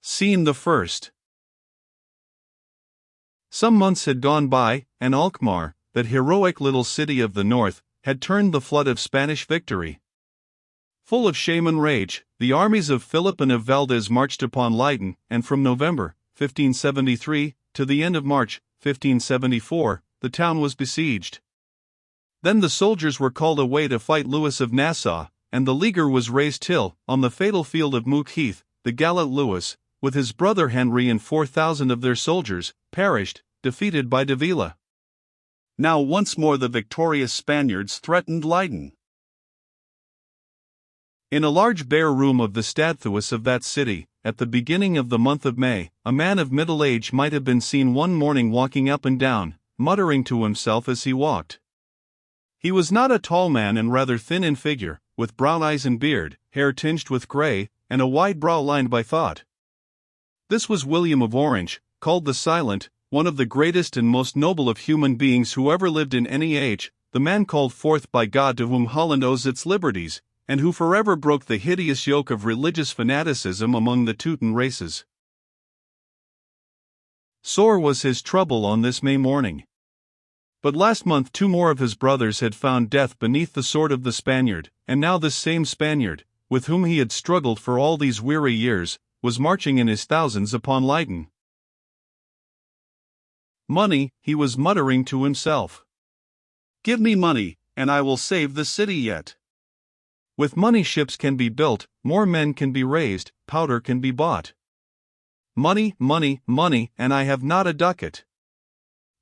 Scene the first. Some months had gone by, and Alkmaar, that heroic little city of the north, had turned the flood of Spanish victory. Full of shame and rage, the armies of Philip and of Valdez marched upon Leyden, and from November, 1573, to the end of March, 1574, the town was besieged. Then the soldiers were called away to fight Louis of Nassau, and the leaguer was raised till, on the fatal field of Mook Heath, the gallant Louis, with his brother Henry and 4,000 of their soldiers, perished, defeated by Davila. Now once more the victorious Spaniards threatened Leyden. In a large bare room of the Stadhuis of that city, at the beginning of the month of May, a man of middle age might have been seen one morning walking up and down, muttering to himself as he walked. He was not a tall man and rather thin in figure, with brown eyes and beard, hair tinged with grey, and a wide brow lined by thought. This was William of Orange, called the Silent, one of the greatest and most noble of human beings who ever lived in any age, the man called forth by God to whom Holland owes its liberties, and who forever broke the hideous yoke of religious fanaticism among the Teuton races. Sore was his trouble on this May morning. But last month 2 more of his brothers had found death beneath the sword of the Spaniard, and now this same Spaniard, with whom he had struggled for all these weary years, was marching in his thousands upon Leyden. Money, he was muttering to himself. Give me money, and I will save the city yet. With money ships can be built, more men can be raised, powder can be bought. Money, money, money, and I have not a ducat.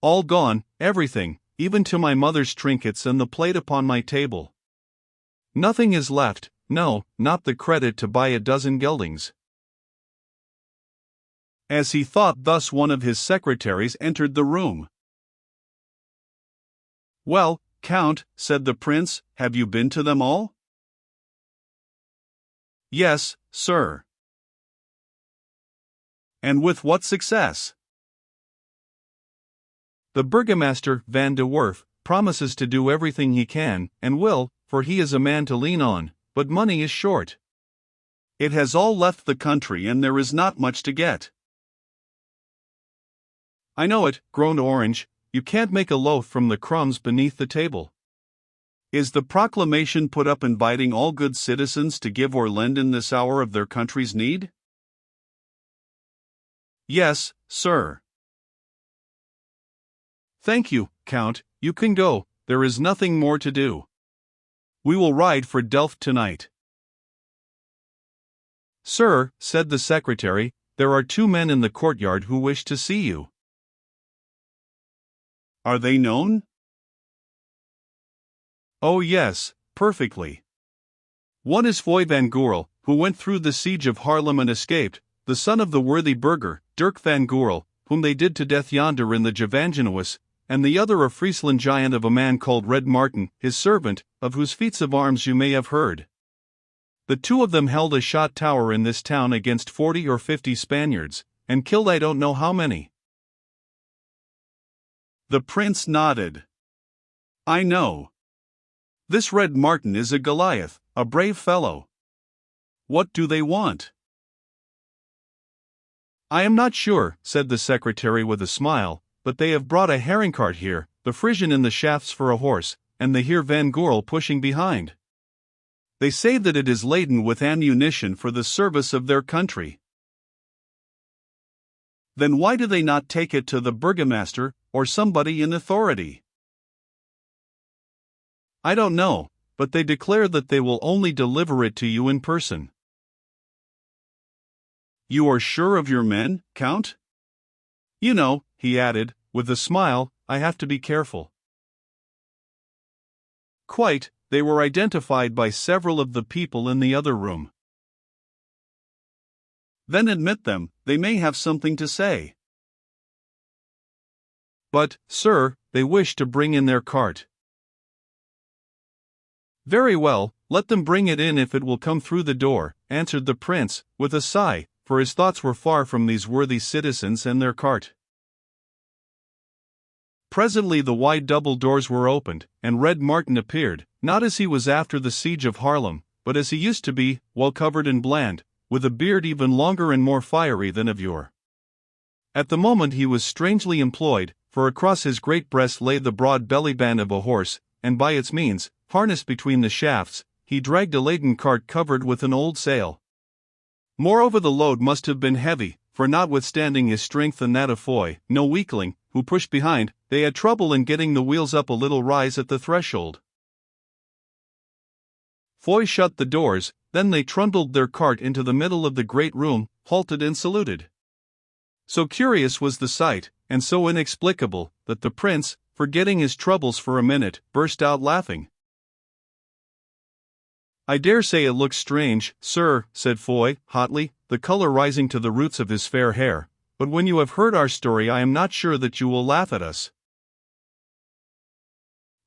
All gone, everything, even to my mother's trinkets and the plate upon my table. Nothing is left, no, not the credit to buy a dozen geldings. As he thought thus, one of his secretaries entered the room. "Well, Count," said the prince, "have you been to them all?" "Yes, sir." "And with what success?" "The burgomaster, Van de Werf, promises to do everything he can, and will, for he is a man to lean on, but money is short. It has all left the country and there is not much to get." "I know it," groaned Orange, "you can't make a loaf from the crumbs beneath the table. Is the proclamation put up inviting all good citizens to give or lend in this hour of their country's need?" "Yes, sir." "Thank you, Count, you can go, there is nothing more to do. We will ride for Delft tonight." "Sir," said the secretary, "there are 2 men in the courtyard who wish to see you." "Are they known?" "Oh yes, perfectly. One is Foy van Goorl, who went through the siege of Haarlem and escaped, the son of the worthy burgher, Dirk van Goorl, whom they did to death yonder in the Gevangenuis, and the other a Friesland giant of a man called Red Martin, his servant, of whose feats of arms you may have heard. The 2 of them held a shot tower in this town against 40 or 50 Spaniards, and killed I don't know how many." The prince nodded. "I know. This Red Martin is a Goliath, a brave fellow. What do they want?" "I am not sure," said the secretary with a smile, "but they have brought a herring cart here, the Frisian in the shafts for a horse, and the Heer Van Goorl pushing behind. They say that it is laden with ammunition for the service of their country." "Then why do they not take it to the burgomaster, or somebody in authority?" "I don't know, but they declare that they will only deliver it to you in person." "You are sure of your men, Count? You know," he added, with a smile, "I have to be careful." "Quite, they were identified by several of the people in the other room." "Then admit them, they may have something to say." "But, sir, they wish to bring in their cart." "Very well, let them bring it in if it will come through the door," answered the prince, with a sigh, for his thoughts were far from these worthy citizens and their cart. Presently the wide double doors were opened, and Red Martin appeared, not as he was after the siege of Haarlem, but as he used to be, well covered and bland, with a beard even longer and more fiery than of yore. At the moment he was strangely employed, for across his great breast lay the broad belly-band of a horse, and by its means, harnessed between the shafts, he dragged a laden cart covered with an old sail. Moreover, the load must have been heavy, for notwithstanding his strength and that of Foy, no weakling, who pushed behind, they had trouble in getting the wheels up a little rise at the threshold. Foy shut the doors, then they trundled their cart into the middle of the great room, halted and saluted. So curious was the sight, and so inexplicable, that the prince, forgetting his troubles for a minute, burst out laughing. "I dare say it looks strange, sir," said Foy, hotly, the color rising to the roots of his fair hair, "but when you have heard our story I am not sure that you will laugh at us."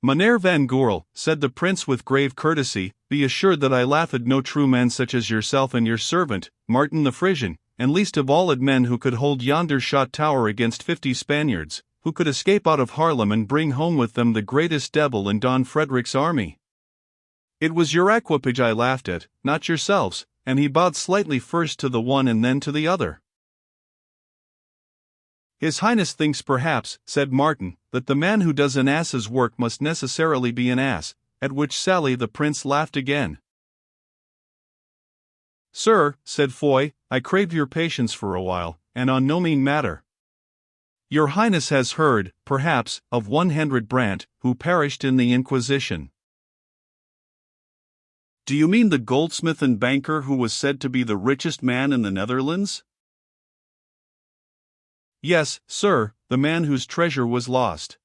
"Mynheer Van Goorl," said the prince with grave courtesy, "be assured that I laugh at no true men such as yourself and your servant, Martin the Frisian, and least of all at men who could hold yonder shot tower against 50 Spaniards, who could escape out of Haarlem and bring home with them the greatest devil in Don Frederick's army. It was your equipage I laughed at, not yourselves," and he bowed slightly first to the one and then to the other. "His Highness thinks perhaps," said Martin, "that the man who does an ass's work must necessarily be an ass," at which sally the prince laughed again. "Sir," said Foy, "I crave your patience for a while, and on no mean matter. Your Highness has heard, perhaps, of one Hendrik Brant, who perished in the Inquisition." "Do you mean the goldsmith and banker who was said to be the richest man in the Netherlands?" "Yes, sir, the man whose treasure was lost."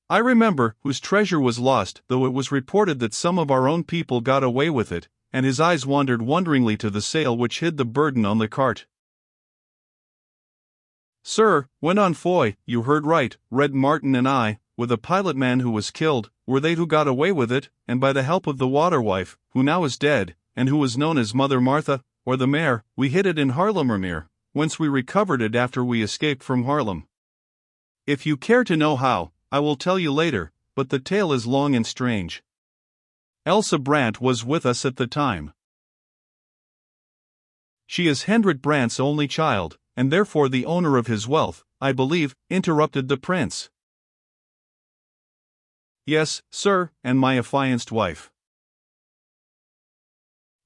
"I remember, whose treasure was lost, though it was reported that some of our own people got away with it," and his eyes wandered wonderingly to the sail which hid the burden on the cart. "Sir," went on Foy, "you heard right, Red Martin and I, with a pilot man who was killed, were they who got away with it, and by the help of the waterwife, who now is dead, and who was known as Mother Martha, or the Mare, we hid it in Haarlemmermeer, whence we recovered it after we escaped from Haarlem. If you care to know how, I will tell you later, but the tale is long and strange. Elsa Brant was with us at the time. She is Hendrik Brant's only child, and therefore the owner of his wealth, I believe," interrupted the prince. "Yes, sir, and my affianced wife."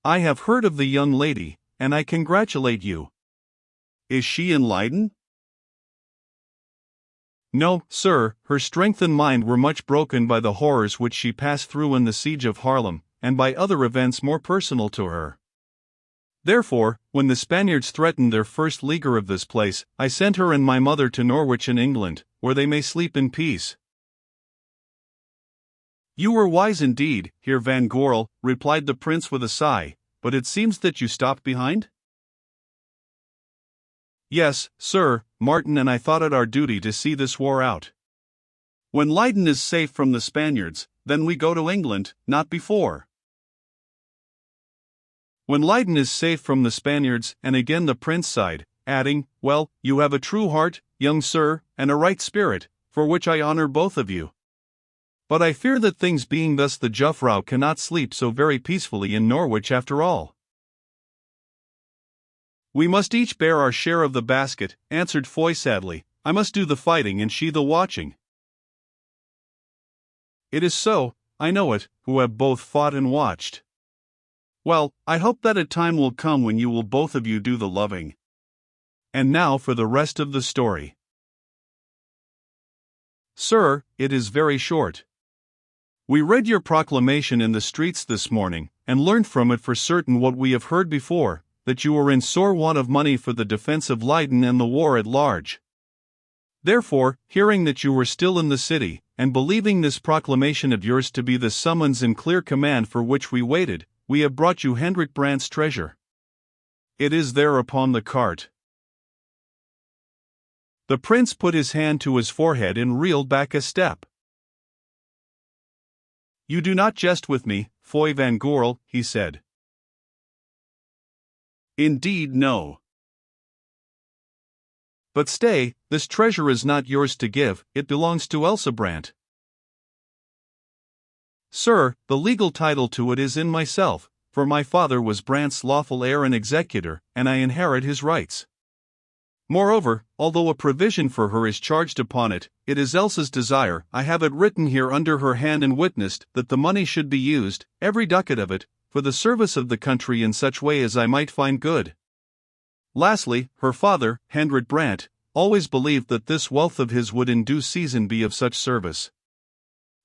"I have heard of the young lady, and I congratulate you. Is she in Leyden?" "No, sir, her strength and mind were much broken by the horrors which she passed through in the siege of Haarlem, and by other events more personal to her. Therefore, when the Spaniards threatened their first leaguer of this place, I sent her and my mother to Norwich in England, where they may sleep in peace." "You were wise indeed, Heer Van Goorl," replied the prince with a sigh, "but it seems that you stopped behind?" "Yes, sir, Martin and I thought it our duty to see this war out. When Leyden is safe from the Spaniards, then we go to England, not before." "When Leyden is safe from the Spaniards," and again the prince sighed, adding, "Well, you have a true heart, young sir, and a right spirit, for which I honor both of you. But I fear that things being thus the Jufvrouw cannot sleep so very peacefully in Norwich after all." "We must each bear our share of the basket," answered Foy sadly. "I must do the fighting and she the watching." "It is so, I know it, who have both fought and watched. Well, I hope that a time will come when you will both of you do the loving. And now for the rest of the story." "Sir, it is very short. We read your proclamation in the streets this morning, and learned from it for certain what we have heard before, that you were in sore want of money for the defense of Leyden and the war at large. Therefore, hearing that you were still in the city, and believing this proclamation of yours to be the summons and clear command for which we waited, we have brought you Hendrik Brant's treasure. It is there upon the cart." The prince put his hand to his forehead and reeled back a step. "You do not jest with me, Foy Van Goorl," he said. "Indeed no. But stay, this treasure is not yours to give, it belongs to Elsa Brant." "Sir, the legal title to it is in myself, for my father was Brant's lawful heir and executor, and I inherit his rights. Moreover, although a provision for her is charged upon it, it is Elsa's desire, I have it written here under her hand and witnessed, that the money should be used, every ducat of it, for the service of the country in such way as I might find good. Lastly, her father, Hendrik Brant, always believed that this wealth of his would in due season be of such service.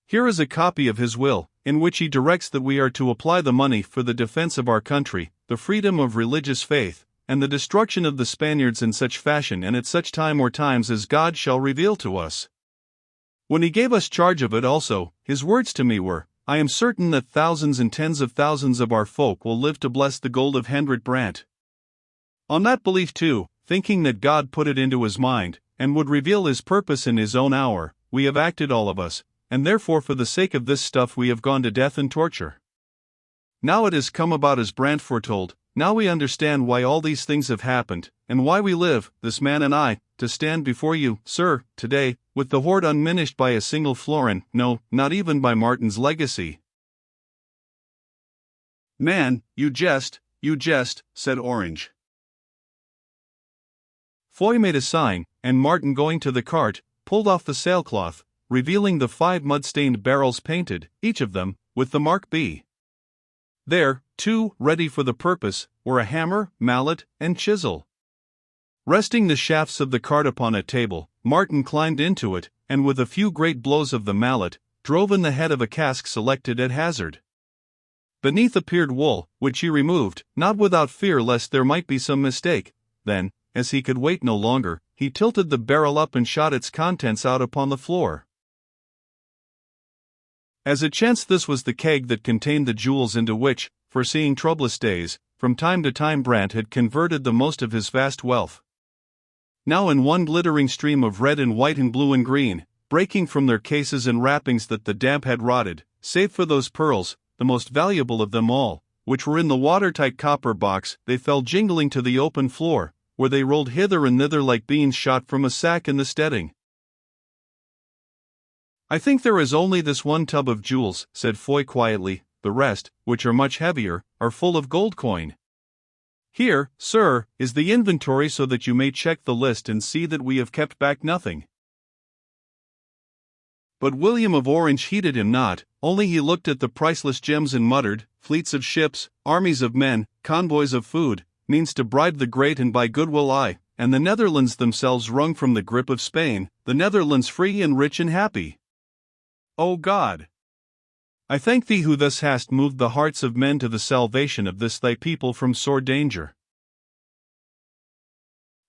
Here is a copy of his will, in which he directs that we are to apply the money for the defense of our country, the freedom of religious faith, and the destruction of the Spaniards in such fashion and at such time or times as God shall reveal to us. When he gave us charge of it also, his words to me were, I am certain that thousands and tens of thousands of our folk will live to bless the gold of Hendrik Brant. On that belief too, thinking that God put it into his mind, and would reveal his purpose in his own hour, we have acted all of us, and therefore for the sake of this stuff we have gone to death and torture. Now it has come about as Brant foretold. Now we understand why all these things have happened, and why we live, this man and I, to stand before you, sir, today, with the hoard unminished by a single florin, no, not even by Martin's legacy. Man, you jest, said Orange. Foy made a sign, and Martin, going to the cart, pulled off the sailcloth, revealing the 5 mud-stained barrels painted, each of them, with the mark B. There, too, ready for the purpose, were a hammer, mallet, and chisel. Resting the shafts of the cart upon a table, Martin climbed into it, and with a few great blows of the mallet, drove in the head of a cask selected at hazard. Beneath appeared wool, which he removed, not without fear lest there might be some mistake. Then, as he could wait no longer, he tilted the barrel up and shot its contents out upon the floor. As it chanced, this was the keg that contained the jewels into which, foreseeing troublous days, from time to time Brant had converted the most of his vast wealth. Now in one glittering stream of red and white and blue and green, breaking from their cases and wrappings that the damp had rotted, save for those pearls, the most valuable of them all, which were in the watertight copper box, they fell jingling to the open floor, where they rolled hither and thither like beans shot from a sack in the steading. I think there is only this one tub of jewels, said Foy quietly, the rest, which are much heavier, are full of gold coin. Here, sir, is the inventory so that you may check the list and see that we have kept back nothing. But William of Orange heeded him not, only he looked at the priceless gems and muttered, fleets of ships, armies of men, convoys of food, means to bribe the great and buy goodwill and the Netherlands themselves wrung from the grip of Spain, the Netherlands free and rich and happy. O God! I thank thee who thus hast moved the hearts of men to the salvation of this thy people from sore danger.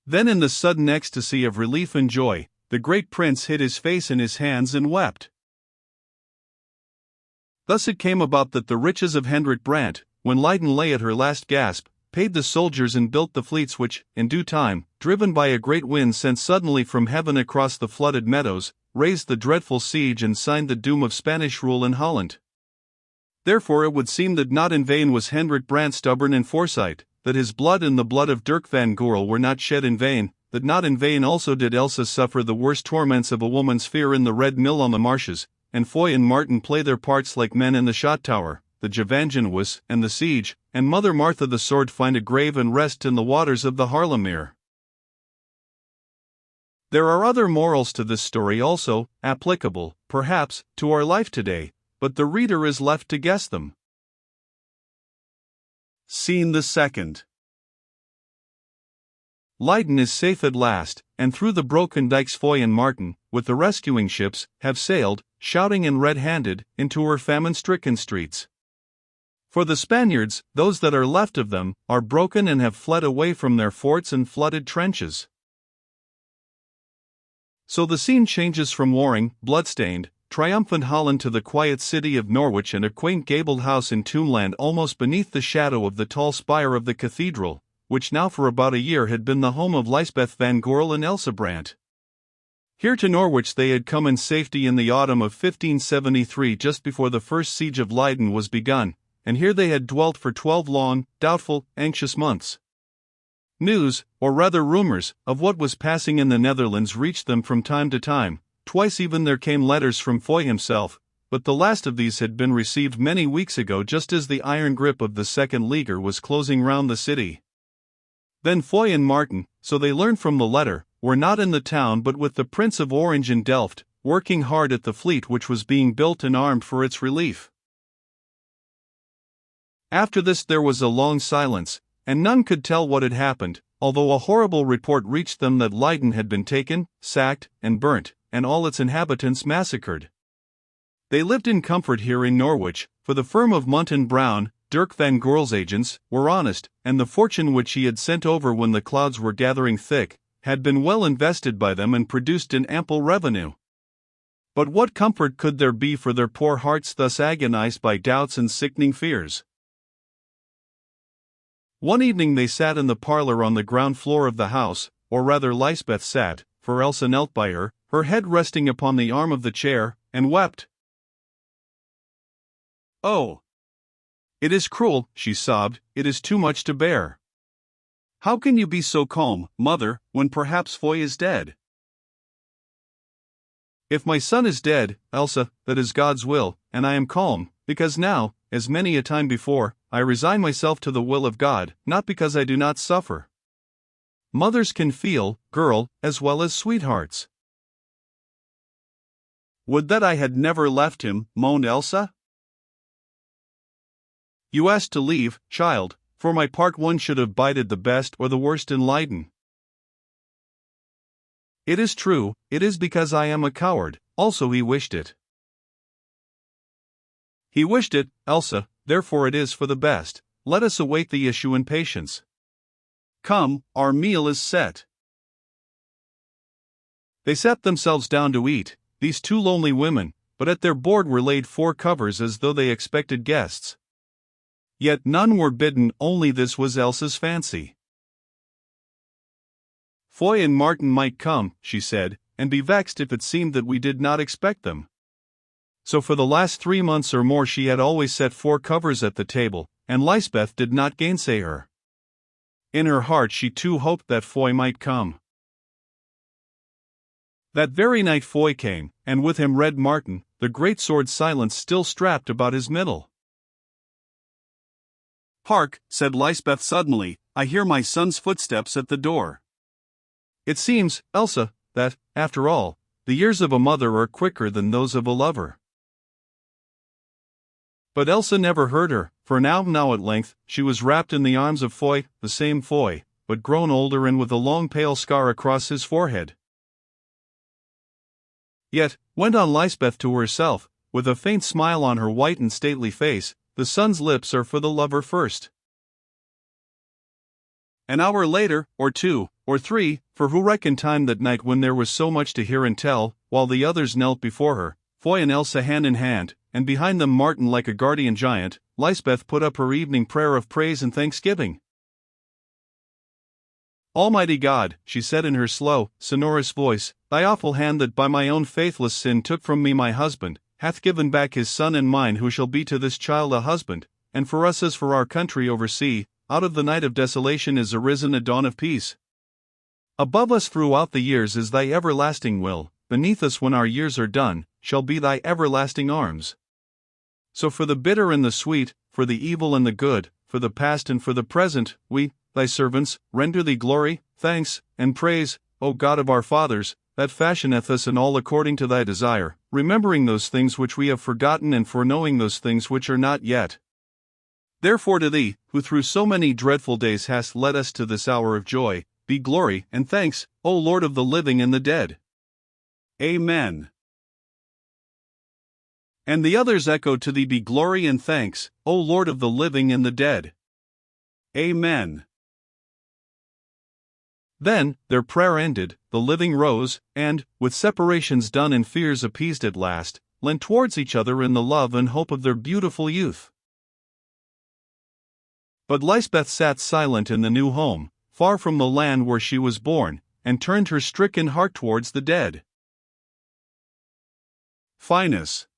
Then in the sudden ecstasy of relief and joy, the great prince hid his face in his hands and wept. Thus it came about that the riches of Hendrik Brant, when Leyden lay at her last gasp, paid the soldiers and built the fleets which, in due time, driven by a great wind sent suddenly from heaven across the flooded meadows, raised the dreadful siege and signed the doom of Spanish rule in Holland. Therefore it would seem that not in vain was Hendrik Brant stubborn in foresight, that his blood and the blood of Dirk van Goorl were not shed in vain, that not in vain also did Elsa suffer the worst torments of a woman's fear in the Red Mill on the marshes, and Foy and Martin play their parts like men in the shot tower, the Gevangenhuis and the siege, and Mother Martha the sword find a grave and rest in the waters of the Haarlemmeer. There are other morals to this story also, applicable, perhaps, to our life today, but the reader is left to guess them. Scene the second. Leyden is safe at last, and through the broken dikes Foy and Martin, with the rescuing ships, have sailed, shouting and red-handed, into her famine-stricken streets. For the Spaniards, those that are left of them, are broken and have fled away from their forts and flooded trenches. So the scene changes from warring, blood-stained, triumphant Holland to the quiet city of Norwich and a quaint gabled house in Toonland almost beneath the shadow of the tall spire of the cathedral, which now for about a year had been the home of Lysbeth van Goorl and Elsa Brant. Here to Norwich they had come in safety in the autumn of 1573 just before the first siege of Leyden was begun, and here they had dwelt for 12 long, doubtful, anxious months. News, or rather rumors, of what was passing in the Netherlands reached them from time to time. Twice even there came letters from Foy himself, but the last of these had been received many weeks ago, just as the iron grip of the second leaguer was closing round the city. Then Foy and Martin, so they learned from the letter, were not in the town but with the Prince of Orange in Delft, working hard at the fleet which was being built and armed for its relief. After this there was a long silence, and none could tell what had happened, although a horrible report reached them that Leyden had been taken, sacked, and burnt, and all its inhabitants massacred. They lived in comfort here in Norwich, for the firm of Munt and Brown, Dirk van Goorl's agents, were honest, and the fortune which he had sent over when the clouds were gathering thick, had been well invested by them and produced an ample revenue. But what comfort could there be for their poor hearts thus agonized by doubts and sickening fears? One evening they sat in the parlor on the ground floor of the house, or rather Lysbeth sat, for Elsa knelt by her head resting upon the arm of the chair, and wept. "Oh! It is cruel," she sobbed, "it is too much to bear. How can you be so calm, mother, when perhaps Foy is dead?" "If my son is dead, Elsa, that is God's will, and I am calm, because now, as many a time before, I resign myself to the will of God, not because I do not suffer. Mothers can feel, girl, as well as sweethearts." "Would that I had never left him," moaned Elsa. "You asked to leave, child. For my part, one should have bided the best or the worst in Leyden. It is true, it is because I am a coward, also he wished it. He wished it, Elsa, therefore it is for the best. Let us await the issue in patience. Come, our meal is set." They sat themselves down to eat, these two lonely women, but at their board were laid 4 covers as though they expected guests. Yet none were bidden, only this was Elsa's fancy. "Foy and Martin might come," she said, "and be vexed if it seemed that we did not expect them." So for the last 3 months or more she had always set 4 covers at the table, and Lysbeth did not gainsay her. In her heart she too hoped that Foy might come. That very night Foy came, and with him Red Martin, the great sword Silence still strapped about his middle. "Hark," said Lysbeth suddenly, "I hear my son's footsteps at the door." It seems, Elsa, that, after all, the years of a mother are quicker than those of a lover. But Elsa never heard her, for now at length, she was wrapped in the arms of Foy, the same Foy, but grown older and with a long pale scar across his forehead. "Yet," went on Lysbeth to herself, with a faint smile on her white and stately face, "the son's lips are for the lover first." An hour later, or 2, or 3, for who reckoned time that night when there was so much to hear and tell, while the others knelt before her, Foy and Elsa hand in hand, and behind them Martin like a guardian giant, Lysbeth put up her evening prayer of praise and thanksgiving. "Almighty God," she said in her slow, sonorous voice, "thy awful hand that by my own faithless sin took from me my husband, hath given back his son and mine who shall be to this child a husband, and for us as for our country over sea, out of the night of desolation is arisen a dawn of peace. Above us throughout the years is thy everlasting will, beneath us when our years are done, shall be thy everlasting arms. So for the bitter and the sweet, for the evil and the good, for the past and for the present, we, thy servants, render thee glory, thanks, and praise, O God of our fathers, that fashioneth us in all according to thy desire, remembering those things which we have forgotten and foreknowing those things which are not yet. Therefore to thee, who through so many dreadful days hast led us to this hour of joy, be glory and thanks, O Lord of the living and the dead. Amen." And the others echoed, "To thee be glory and thanks, O Lord of the living and the dead. Amen." Then, their prayer ended, the living rose, and, with separations done and fears appeased at last, leant towards each other in the love and hope of their beautiful youth. But Lysbeth sat silent in the new home, far from the land where she was born, and turned her stricken heart towards the dead. Finus.